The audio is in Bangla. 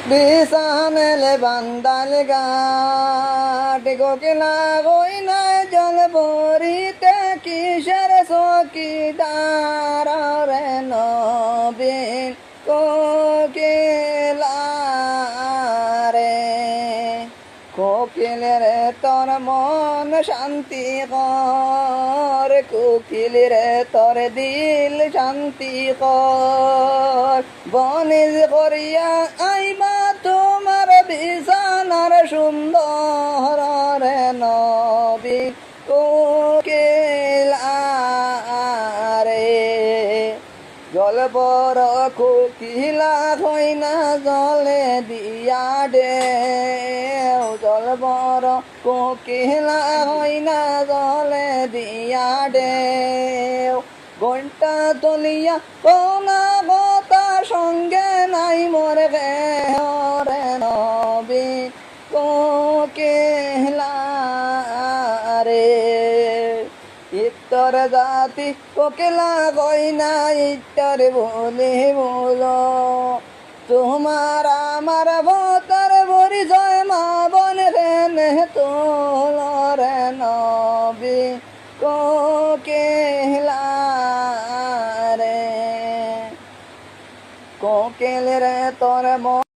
বিছানেলে বান্দাল গাট কোকিলা কই নাই জল পরিতে কিসের চকিদার রে নবীন কোকিলা রে কোকিল রে তোর মন শান্তি কর কোকিল রে তোর দিল শান্তি কর বনিজ করিয়া আইবা তোমার বিছানার সুন্দর রে নবী কোকিলা রে জল বড় কোকিলা কইনা জলে দিয়া দে জল বড় কোকিলা কইনা জলে দিয়া দে ঘন্টা তলিয়া কোনা কথা সঙ্গে নাই মরে রে নবী কোকিলা রে ইত্তর জাতি কোকিলা কইনা ইত্তর বলে বলো তোমার আমার ভোটার পরিচয় মা বন রে তোল রে নবী কোকিলা রে কোকিল রে তোর